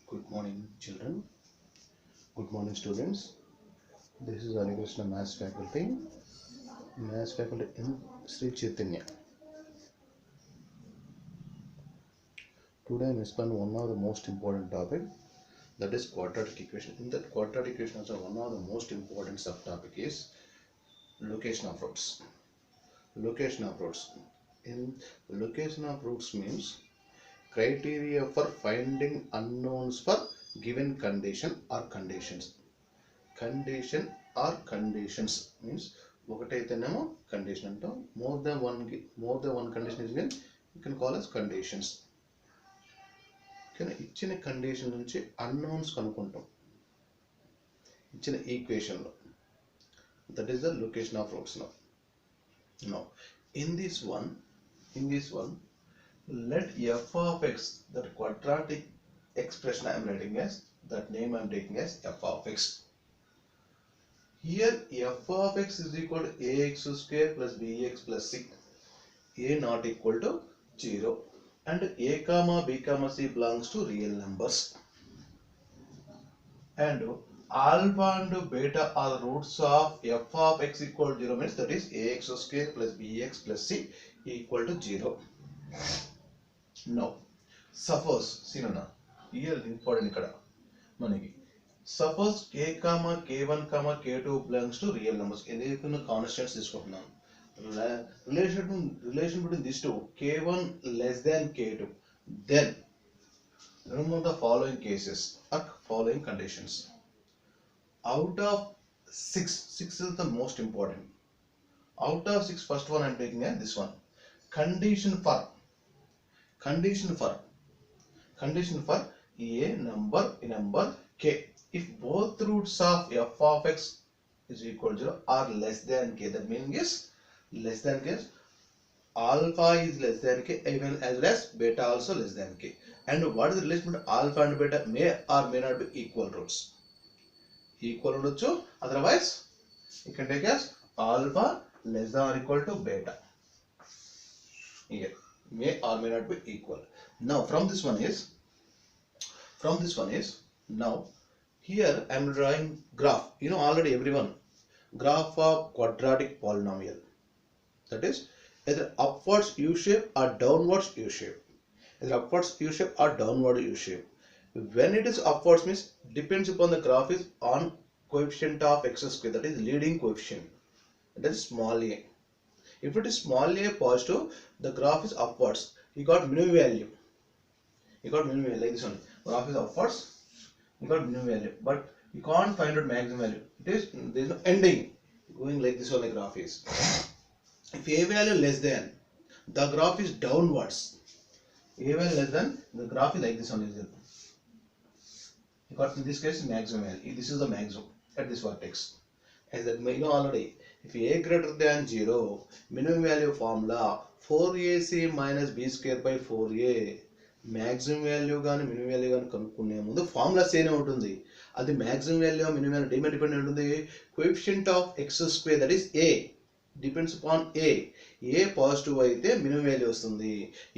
Good morning, children. Good morning, students. This is Alikrishna Maths faculty. Maths faculty in Sri Chaitanya. Today I am explaining one of the most important topic, that is quadratic equation. In that quadratic equation, also one of the most important subtopic is location of roots. Location of roots. In location of roots means criteria for finding unknowns for given condition or conditions. Condition or conditions means ఒకటైతేనేమో condition అంటాం. more than one condition is given, you can call as conditions. కానీ ఇచ్చిన condition నుంచి unknowns కనుక్కుంటాం ఇచ్చిన equation లో. That is the location of roots. now in this one let f of x, that quadratic expression I am writing as, that name I am taking as f of x. Here f of x is equal to ax square plus bx plus c. A not equal to 0 and a comma b comma c belongs to real numbers, and alpha and beta are roots of f of x equal to 0 means, that is ax square plus bx plus c equal to 0. Now suppose here important ఇక్కడ మనకి suppose k comma k1 comma k2 belongs to real numbers. ఎందుకు constants తీసుకుంటున్నాను. relation between these two, k1 less than k2, then remove the following cases or following conditions. Out of 6 is the most important. Out of 6, first one I am taking as this one. Condition for a number k, if both roots of f of x is equal to 0 or less than k, that meaning is less than k, alpha is less than k even as well as beta also less than k. And what is the relation between alpha and beta? May or may not be equal roots. Equal roots, otherwise you can take as alpha less than or equal to beta. Here may or may not be equal. Now from this one is now here I am drawing graph. Already everyone, graph of quadratic polynomial, that is either upwards U shape or downwards U shape. Either upwards U shape or downward U shape. When it is upwards means depends upon the graph is on coefficient of x square, that is leading coefficient, that is small a. If it is small a positive, the graph is upwards. You got minimum value. Like this one. Graph is upwards. You got minimum value, but you can't find out maximum value. There is no ending. Going like this one, the graph is. If a value less than, the graph is downwards. A value less than, the graph is like this one. You got in this case maximum value. This is the maximum at this vertex. As that already. If a greater than 0, minimum value formula 4ac minus b square by 4a. maximum value గాని minimum value గాని కనుక్కునే ముందు formula సేనే ఉంటుంది. అది maximum value minimum value దేని మీద depend ఉంటుంది? coefficient of x square, that is a, depends upon a. a positive అయితే minimum value వస్తుంది,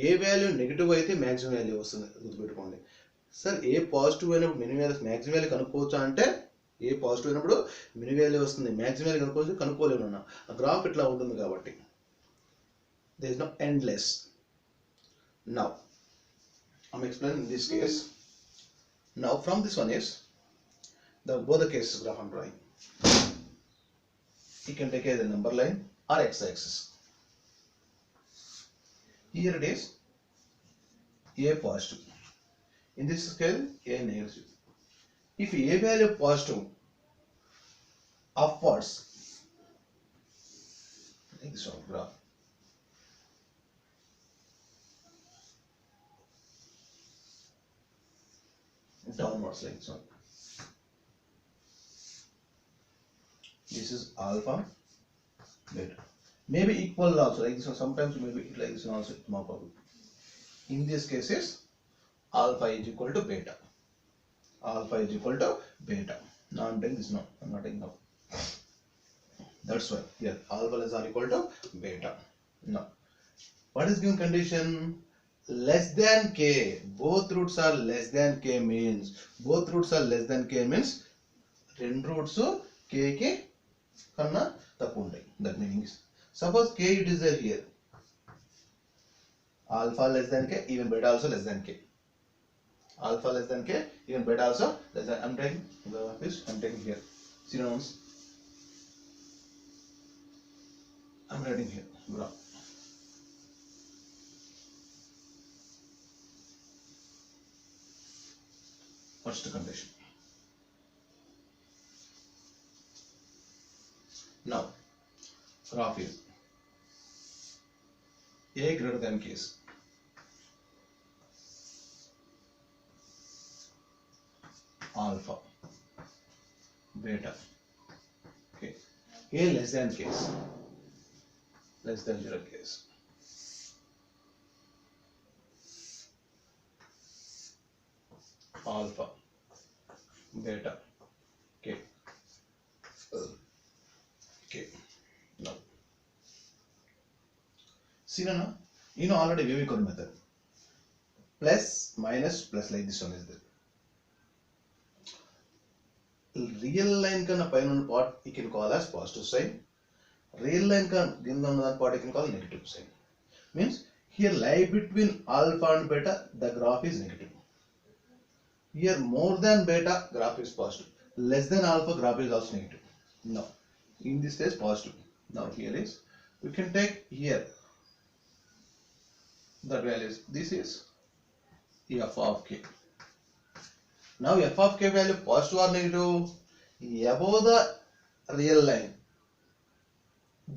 a వాల్యూ నెగటివ్ అయితే maximum value వస్తుంది. గుర్తుపెట్టుకోండి సార్. ఏ పాజిటివ్ అయినప్పుడు minimum value maximum value కనుక్కోవచ్చా అంటే, ఏ పాజిటివ్ అయినప్పుడు minimum value వస్తుంది, maximum value కనుక్కోలేము అన్న. ఆ గ్రాఫ్ ఇట్లా ఉంటుంది కాబట్టి there is no endless. Now I'm explaining this case. Now from this one is both the cases graph I'm drawing. You can take either number line or x-axis. Here it is a positive. In this scale a negative. If a value positive, upwards, like this one graph. Downwards like this one. This is alpha, beta. Maybe equal also like this one. Sometimes maybe like this one also, it's more probable. In this case is alpha is equal to beta. Alpha is equal to beta. Now I'm taking this now. I'm not taking now. That's why here alpha less than or equal to beta. Now what is given condition? less than k, both roots are less than k means, both roots are less than k means రెండు roots k కి కన్నా తక్కువ ఉంటాయి. That means suppose k it is there here, alpha less than k, even beta also less than k, alpha less than k, even beta also less than. I'm taking here synonyms. I'm writing here graph. First condition. Now graph is a greater than case, alpha, beta, okay, a less than case, less than 0 case, alpha, beta, k, k. Now see now, you know already Vivekan method, plus minus plus, like this one is there. Real line kana paina ఉన్న part you can call as positive sign, real line kana కింద ఉన్న that part you can call negative sign. Means here lie between alpha and beta the graph is negative. Here more than beta graph is positive, less than alpha graph is also negative. Now in this case positive. Now here is, we can take here the values, this is f of k. Now f of k value positive or negative, above the real line,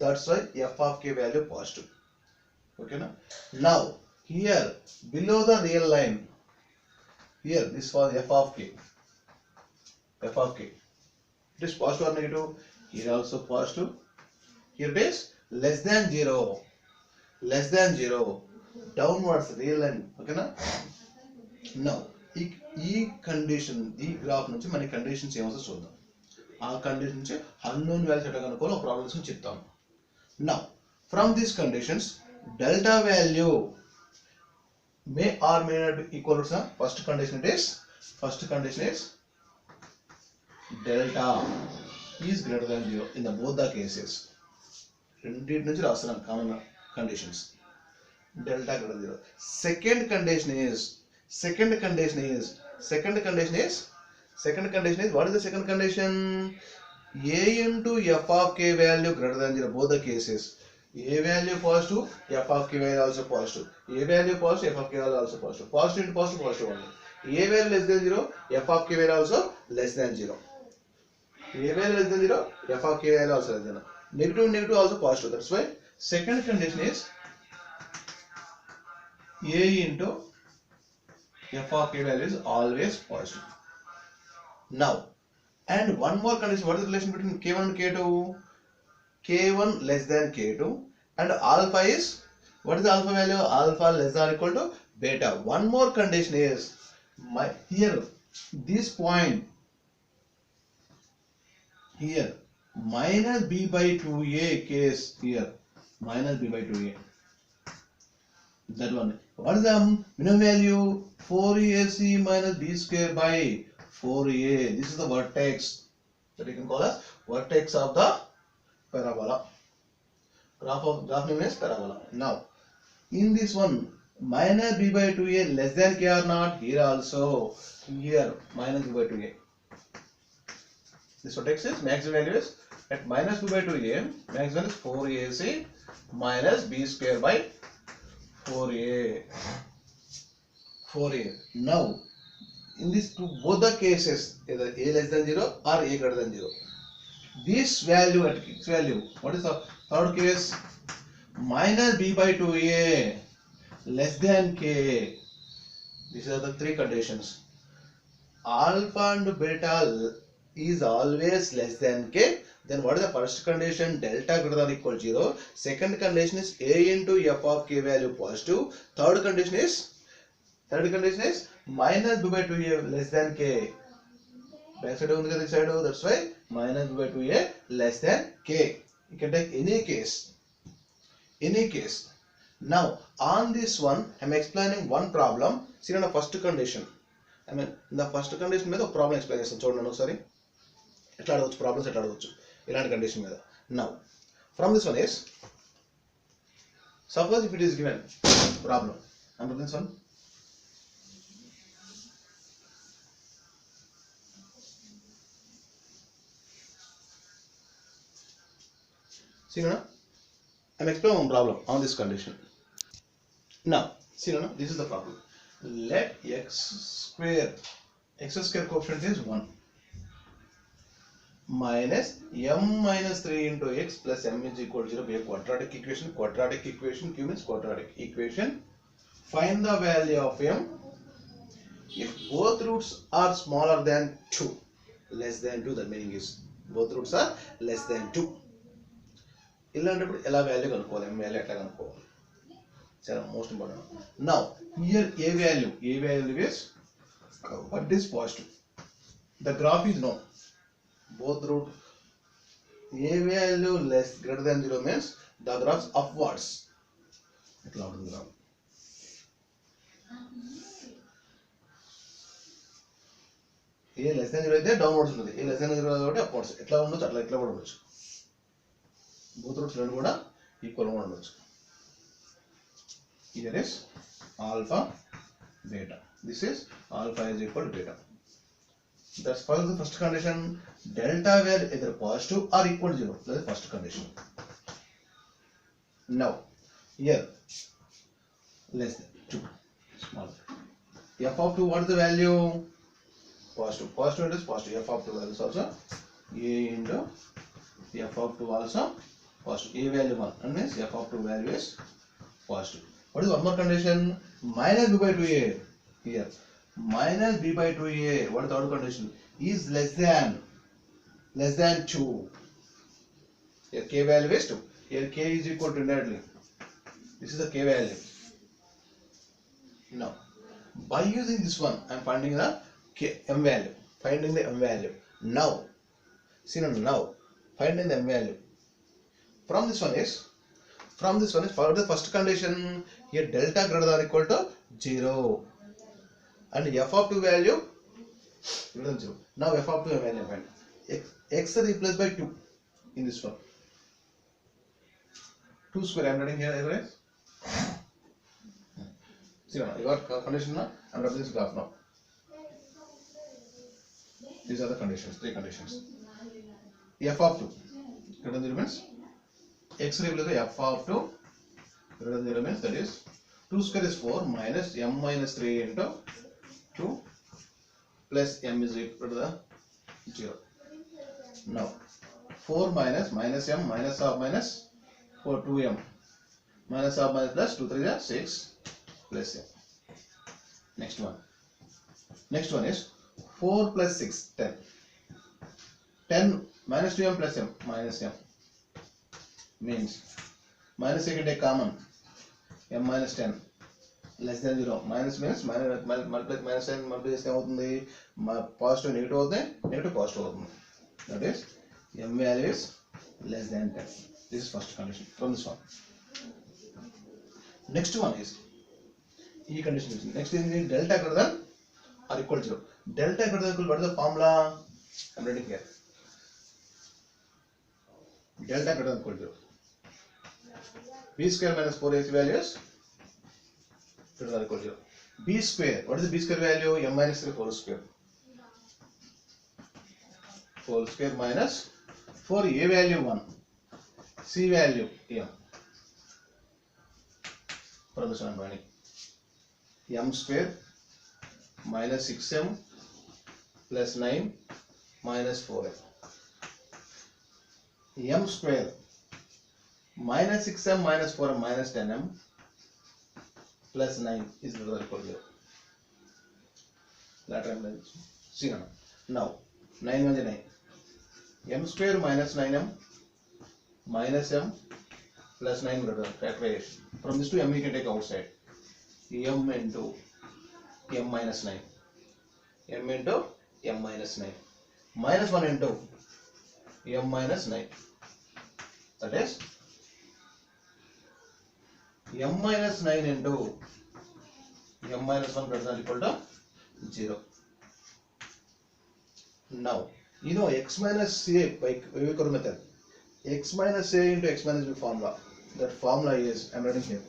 that's why f of k value positive. Okay now? Now here below the real line, here this was f of k, f of k, it is positive or negative, here also positive, here it is less than 0, less than 0, downwards real line. Okay na? Now ఈ condition, ఈ graph నుంచి మన conditions ఏమో చూద్దాం. ఆ condition నుంచి unknown values ఎట్లా కనుక్కోవాలో problems చెప్తాం. Now from these conditions delta value may or may not be equal to some. First condition is delta is greater than 0 in the both the cases. రెండింటి నుంచి రాస్తున్నాం common conditions. delta greater than 0. Second condition is what is the second condition? A into f of k value greater than 0, both the cases. A value positive, f of k value also positive. A value positive, f of k value also positive. Positive into positive, positive only. A value less than 0, f of k value also less than 0. A value less than 0, f of k value also less than 0. Negative, negative also positive. That's why second condition is A into f of k value is always positive. Now, and one more condition. What is the relation between k1 and k2? K1 less than k2, and alpha is, what is the alpha value? Alpha less than or equal to beta. One more condition is here this point here minus b by 2a case, here minus b by 2a, that one. What is the minimum value? 4ac minus b square by 4a. This is the vertex that you can call as vertex of the parabola. Graph name is parabola. Now in this one minus b by 2a less than k or not? Here also, here minus b by 2a. This vertex is maximum value is at minus b by 2a, maximum is 4ac minus b square by 4a. Now in these two, both the cases, either a less than 0 or a greater than 0, this value at its value, what is the third case? Minus b by 2a less than k. These are the three conditions. Alpha and beta is always less than k. Then what is the first condition? Delta greater than or equal to 0. Second condition is a into f of k value positive. Third condition is minus b by 2a less than k. Back side on the other side, that's why minus b by 2a less than k. You can take any case. Now On this one, I am explaining one problem. See, in the first condition, I mean, in the first condition, में तो problem explanation చూడండి ఒకసారి ఎట్లా అడగొచ్చు problems ఎట్లా అడగొచ్చు ఇలాంటి condition మీద. Now, from this one is, suppose if it is given problem, under this one, see now, I am explaining one problem on this condition. Now, see now, this is the problem. Let x square coefficient is 1 minus m minus 3 into x plus m is equal to 0 be a quadratic equation. Q means quadratic equation. Find the value of m if both roots are smaller than 2, less than 2, the meaning is both roots are less than 2. ఇలాంటప్పుడు ఎలా value కనుక్కోవాలి, m value ఎట్లా కనుక్కోవాలి, చాలా most important. Now here a value is what is positive, the graph is known, both root a value less greater than 0 means the graph upwards. ఎట్లా ఉంటుంది graph, a less than 0 అయితే downwards ఉంటుంది, a less than 0 కాబట్టి upwards. ఎట్లా ఉండొచ్చు అట్లా ఎట్లా కూడా ఉండొచ్చు, both roots రెండు కూడా ఈక్వల్ గా ఉండొచ్చు. Here is alpha beta, this is alpha is equal to beta. That's for the first condition. Delta value either positive or equal to 0, that is first condition. Now here less than 2, small, f of 2, what is the value, positive is positive, f of 2 value is also a into f of 2 also positive, a value 1 and means f of 2 value is positive. What is one more condition, minus b by 2a, here minus b by 2a, what is the other condition, is less than 2, here k value is 2, here k is equal to indirectly, this is the k value. Now by using this one I am finding the m value, now see now finding the m value. From this one is for the first condition, here delta greater than or equal to 0 and f of 2 value greater than 0. Now f of 2 value find, x replaced by 2 in this one, 2 square I am writing here everywhere. See now you got condition now, I am writing this graph now. These are the conditions, 3 conditions. F of 2 greater than 0 means x replaced by f of 2 greater than 0 means that is 2 square is 4 minus m minus 3 into 2 plus m is equal to the 0. Now 4 minus m minus half minus 4 2m minus half minus plus 2 3 is 6 plus m. Next one is 4 plus 6 10 minus 2m plus m minus m means minus you can take common, m minus 10 less than 0, minus means multiply minus 10 multiply చేస్తే అవుతుంది positive negative అవుతుంది, negative positive అవుతుంది, that is m value is less than 10. This is first condition from this one. Next one is ఈ condition, next ఏంటి, delta greater than or equal to 0. Delta greater than equal, what is the formula, I am writing here, delta greater than equal to 0, b square minus 4ac value is greater than equal to 0. b square, what is the b square value, m minus 3 whole square minus 4 a value 1, c value m, from this one I am finding m square minus 6m plus 9 minus 4m, m square minus 6m minus 4m minus 10m plus 9 is greater than equal to 0. Lateral length. See now 9 1 9, m square minus 9m minus m plus 9 greater than factorization. From this to m we can take outside, m into m minus 9, m into m minus 9 minus 1 into m minus 9, that is m minus 9 into m minus 1 greater than or equal to 0. Now, you know x minus a by Vivekar's method. X minus a into x minus b formula. That formula is, I am writing here.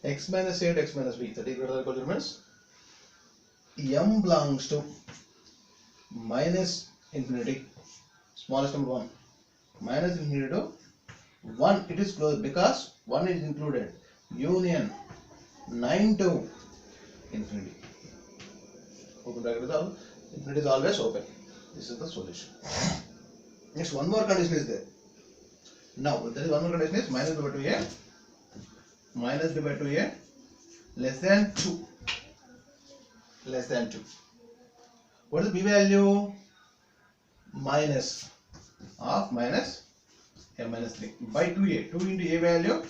X minus a into x minus b, that is greater than or equal to means m belongs to minus infinity, smallest number 1, minus infinity to 1. It is closed because 1 is included. Union 9 to infinity. Open bracket is all. Infinity is always open. This is the solution. Next, one more condition is there. Now, there is one more condition is minus b by 2a, minus b by 2a less than 2. Less than 2. What is the b value? Minus of minus m minus 3 by 2a. 2 into a value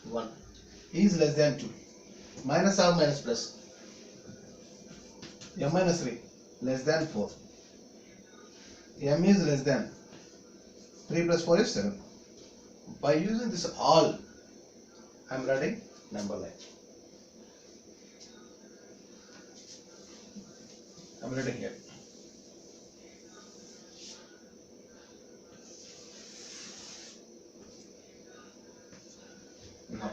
1 is less than 2. Minus of minus plus m minus 3 less than 4. M is less than 3 plus 4 is 7. By using this all, I am writing number line. I am writing here. Now,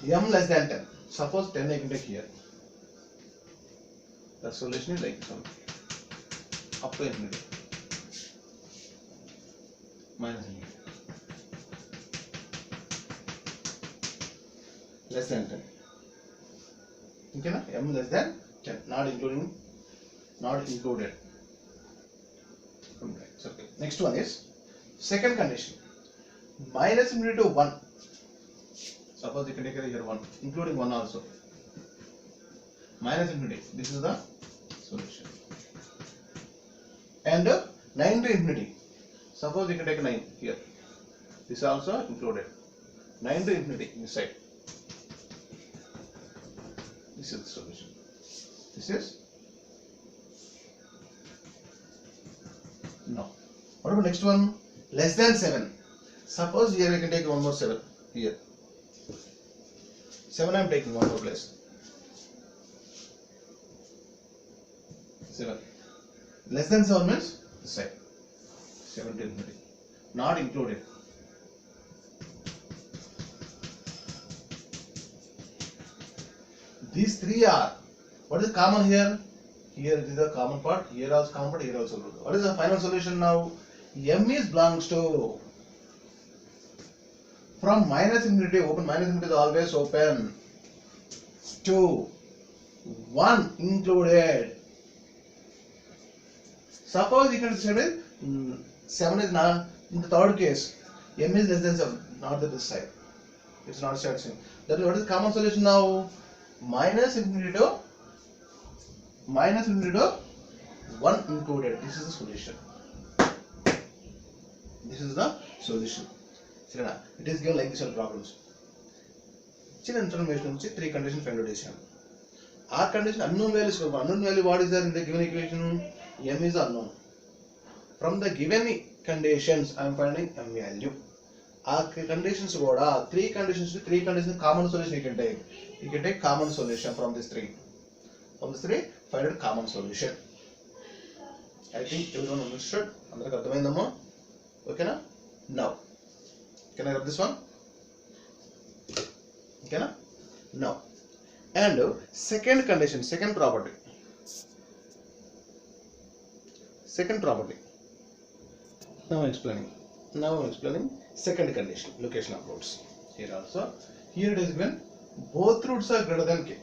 m less than 10. Suppose 10 I can take here. The solution is like this one. Up to infinity. Minus infinity. Less than 10. Okay, na? M less than 10. Not included. Okay. Next one is second condition. Minus infinity to 1. Suppose you can take here 1, including 1 also. Minus infinity. This is the solution. And 9 to infinity. Suppose you can take 9 here. This is also included. 9 to infinity inside. This is the solution. This is no. What about next one? Less than 7. Suppose here I can take one more 7 here. 7 I am taking one more place. 7. Less than 7 means this side. 7 to infinity. Not included. These three are, what is common here? Here it is the common part, here also common part, here also. What is the final solution now? M is belongs to, from minus infinity, open, minus infinity is always open, to 1 included. Suppose you can say 7 is not, in the third case, M is less than 7, not this side. It's not satisfying. That is what is the common solution now? Minus infinity to 1 included. This is the solution. This is the solution. It is given like this on problems. Information 3 conditions find out. Our condition unknown values. Unknown value what is there in the given equation? M is unknown. From the given conditions, I am finding M value. Our conditions are 3 conditions. 3 conditions common solution you can take. You can take common solution from this 3. From this 3, find a common solution. I think everyone understood. Okay na? Now, can I rub this one? Okay na? Now, and second condition, second property. Second property. Now I am explaining second condition, location of roots. Here also, here it is given both roots are greater than k.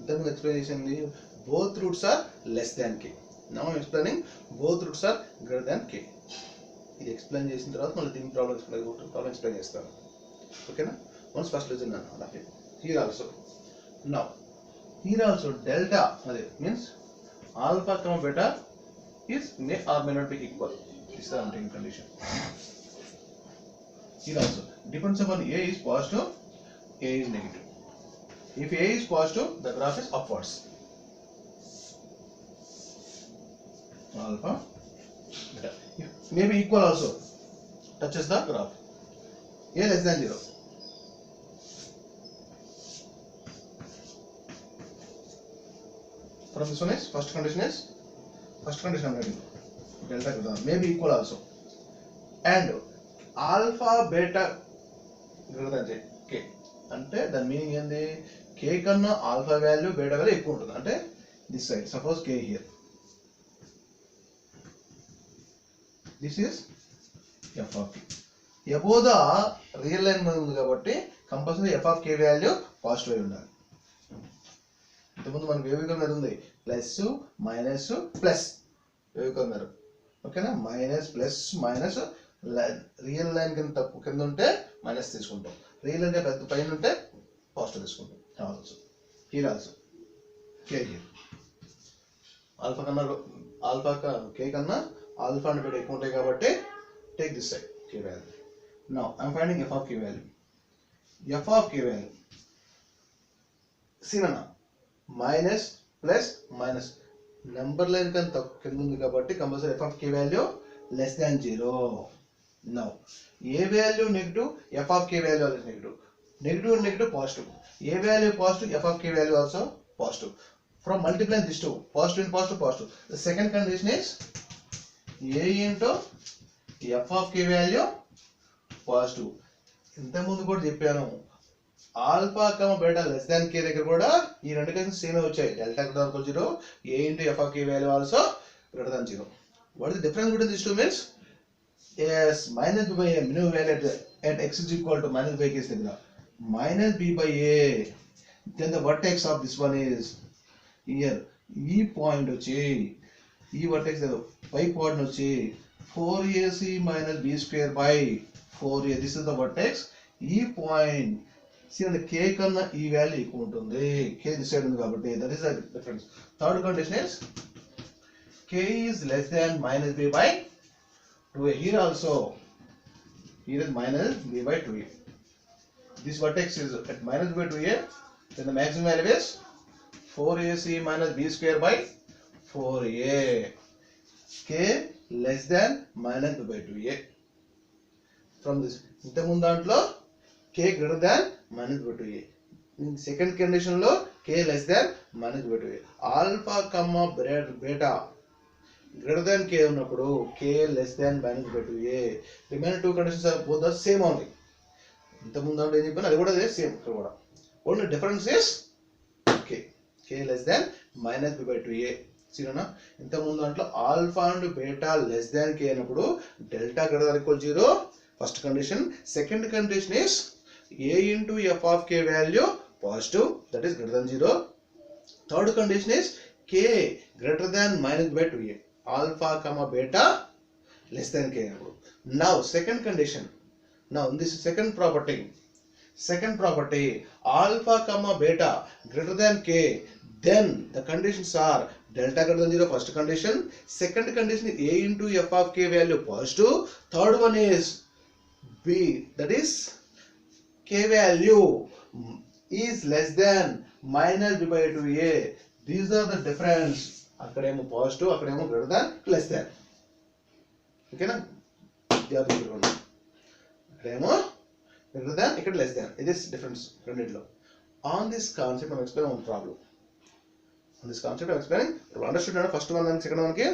Then explanation, both roots are less than k. Now I am explaining both roots are greater than k. This explain చేసిన తర్వాత మళ్ళీ దీని problem explain చేస్తాను. Okay na? Once first listen now. Here also. Now, here also delta means alpha comma beta is may or may not be equal. This is the untaken condition. Here also depends upon A is positive, A is negative. If A is positive, the graph is upwards. alpha beta. Maybe equal also touches the graph. A less than 0. From this one is first condition I'm writing delta maybe equal also, and alpha beta greater than j k అంటే దాని meaning ఏంది, k కన్నా alpha value beta value ఎక్కువ ఉంటుంది. అంటే this side suppose k here, this is f of k. above the real line మీద ఉంది కాబట్టి compulsory f of k value positive అయి ఉండాలి. ఇంతకుముందు మనకి వేవికల్ మీద ఉంది ప్లస్ మైనస్ ప్లస్ వేవికల్ మీద, ఓకేనా, minus plus minus real line కింద ఉంటే మైనస్ తీసుకుంటాం, రియల్ లైన్ పెద్ద పైన ఉంటే పాజిటివ్ తీసుకుంటాం. Also here also k here alpha k కన్నా ఆల్ఫా అండ్ బీటా ఎక్కువ ఉంటాయి కాబట్టి take this side k value. Now I'm finding f of k value. F of k value సీనా minus plus minus number line కన్నా కింద ఉంది కాబట్టి compulsory f of k value less than 0. Now a value negative, f of k value also negative, negative and negative positive, a value positive, f of k value also positive. From multiplying these two, positive and positive, positive, the second condition is a into f of k value positive. ఇంత ముందు కూడా చెప్పాను alpha comma beta less దాన్ k దగ్గర కూడా ఈ రెండు conditions same వచ్చాయి, delta greater than 0, a into f of k value also greater than 0. What is the difference between these two means? Yes, minus b by a minimum value at x is equal to minus by k is దగ్గర minus b by a, then the vertex of this one is here, e point వచ్చి ఈ vertex y point వచ్చి 4ac minus b square by 4a, this is the vertex. ఈ point see the k కన్నా ఈ value ఎక్కువ ఉంటుంది, k this side ఉంది కాబట్టి that is the difference. Third condition is k is less than minus b by 2a. Here also here is minus b by 2a. This vertex is at minus b by 2a, then the maximum value is 4ac minus b square by 4a. K less than minus b by 2a. From this ఇంతకుముందు దాంట్లో k greater than minus b by 2a. In second condition లో k less than minus b by 2a. Alpha comma beta greater than k ఉన్నప్పుడు k less than minus by 2a. Remaining two conditions are both the same only. ఇంతకుముందు దాంట్లో ఏం చెప్పాను అది కూడా అదే same, ఇక్కడ కూడా only difference is k less than minus b by 2a. సరేనా, ఇంతకుముందు దాంట్లో alpha and beta less than k అయినప్పుడు delta greater than equal 0 first condition. Second condition is a into f of k value positive, that is greater than 0. Third condition is k greater than minus by 2a, alpha comma beta less than k అయినప్పుడు. Now second condition, now this is second property alpha comma beta greater than k, then the conditions are delta greater than 0 first condition, second condition is a into f of k value positive, third one is b, that is k value is less than minus b by 2a. These are the difference, akkademo positive akkademo greater than less than, okay na, akkademo greater than ikkada less than, it is difference రెండిట్లో. On this concept I am explaining one problem. On this concept I am explaining, you understood na first one and second one ke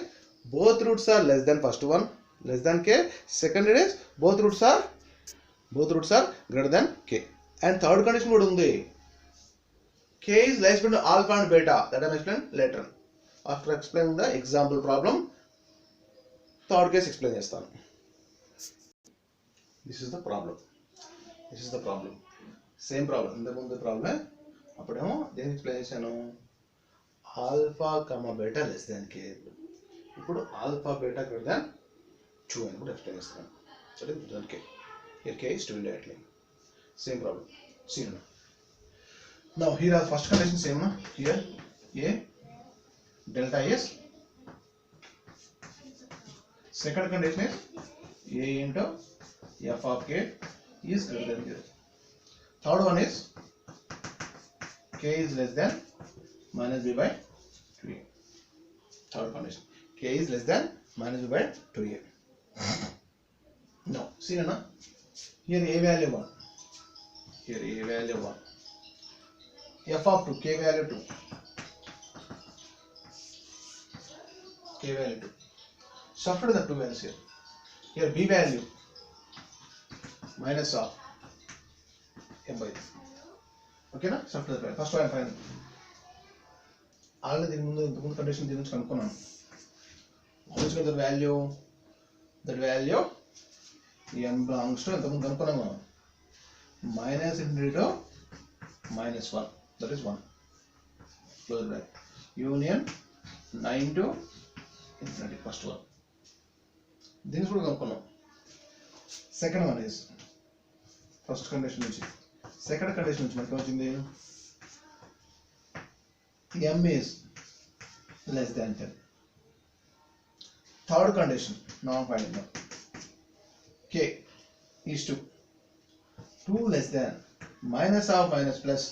both roots are less than first one, less than k. Second is both roots are greater than k. And third condition kuda undi, k is less than alpha and beta, that I am explain later. After explaining the example problem, third case explain chestanu. This is the problem. Same problem. In the ముందు problem అప్పుడేమో దేని explain చేశాను, alpha comma beta less than k, ఇప్పుడు alpha beta greater than 2 అని కూడా explain చేస్తాను. సరే, దాన్ కే here k is 2 indirectly. Same problem. See now here are first condition same na, here a delta is, second condition is a into f of k is greater than 0. Third one is k is less than minus b by 2a. Third condition, k is less than minus b by 2a. Now see na, here a value 1, here a value 1, f of 2, k value 2, k value 2. Substitute the two values here. Here b value minus of m by 3. Okay na? Substitute the first one final. Already the condition దీని నుంచి కనుక్కున్నాను. Which means the value m belongs to ఎంతమంది కనుక్కున్నాము, minus infinity to minus 1, that is 1. Close bracket. Union 9 to infinity, first one. దీన్ని కూడా కనుక్కున్నాం. Second one is first condition నుంచి, second condition నుంచి మనకి వచ్చింది m is less than 10. Third condition, now I'm finding out. K is 2. 2 less than minus of minus plus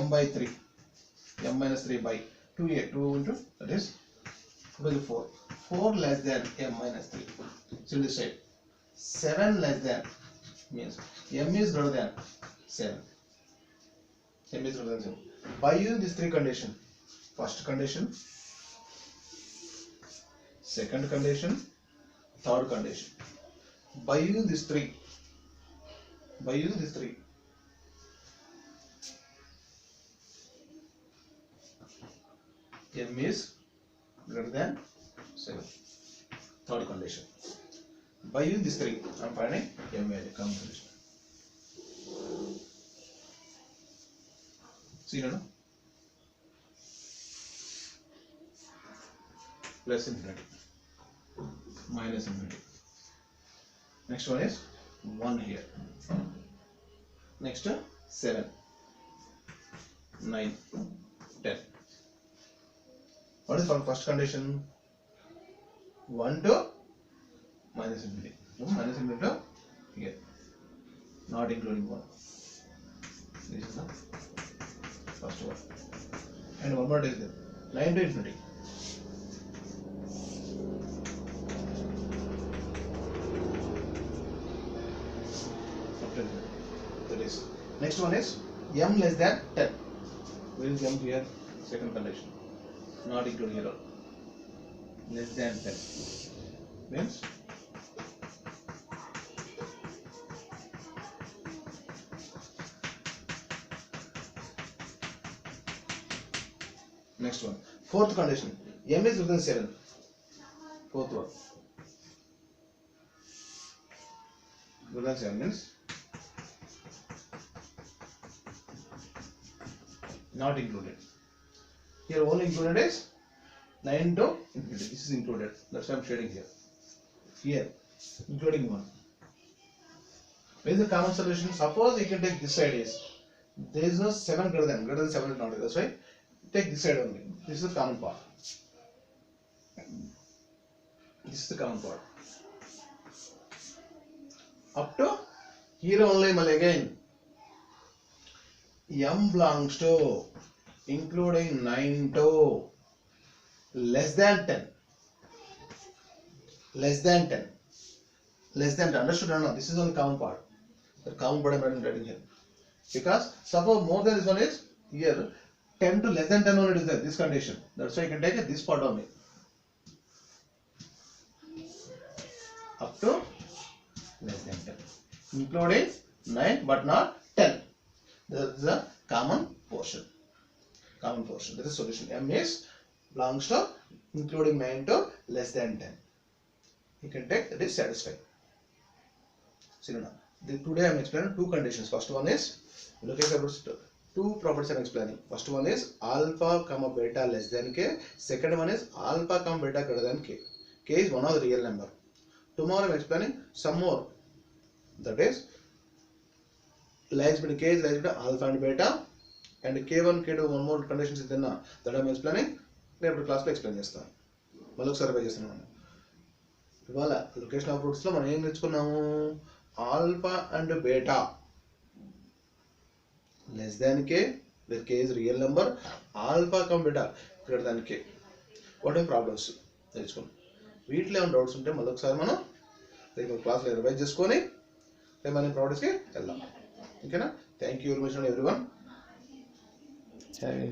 m by 3. M minus 3 by 2a. 2 into, that is 4. 4 less than m minus 3. So this side. 7 less than means m is greater than 7. M is greater than 7. By using these three conditions, first condition, second condition, third condition. By using these three, m is greater than 7. Third condition. By using these three, I am finding m value, common solution. See now? Plus infinity, minus infinity. Next one is 1 here. Next 7, 9, 10. What is for first condition? 1 to minus infinity. No, minus infinity to here, not including 1. This is the first one. And one more is there. 9 to infinity. That is. Next one is m less than 10. Where is m here? Second condition. Not included here. Less than 10 means next one. Fourth condition. M is greater than 7. Fourth one. Greater than 7 means not included. Here only included is 9 to infinity. This is included. That's why I am shading here. Here, including 1. Where is the common solution? Suppose you can take this side is, there is no 7 greater than 7 is not there. That's why take this side only. This is the common part. This is the common part. Up to here only, again. M belongs to, including 9 to less than 10. Less than 10. Less than 10. Understood or not? This is only common part. The common part I am writing here. Because suppose more than this one is here, 10 to less than 10 only is there, this condition. That's why you can take this part only. Up to less than 10. Including 9 but not 10. This is the common portion. Common portion. That is solution. M is belongs to including 9 to less than 10. You can take, that is satisfied. See now. Today I am explaining two conditions. First one is, look at the two properties I am explaining. First one is alpha comma beta less than k. Second one is alpha comma beta greater than k. K is one of the real number. Tomorrow I am explaining some more. That is lies between k is lies between alpha and beta, and k1 k2 one more conditions is there that I am explaining. రేపు క్లాస్లో explain చేస్తాను. మళ్ళీ ఒకసారి revise చేస్తున్నాను. ఇవాళ location of రూట్స్లో మనం ఏం నేర్చుకున్నాము? Alpha and beta less than k, where k is real number, alpha comma beta greater than k. What are problems? నేర్చుకున్నాం. వీటిలో ఏమైనా డౌట్స్ ఉంటే మళ్ళీ ఒకసారి మనం రేపు క్లాస్లో రివైజ్ చేసుకొని రేపు మనం ప్రాక్టీస్కి వెళ్దాం. ఓకేనా? Thank you very much everyone.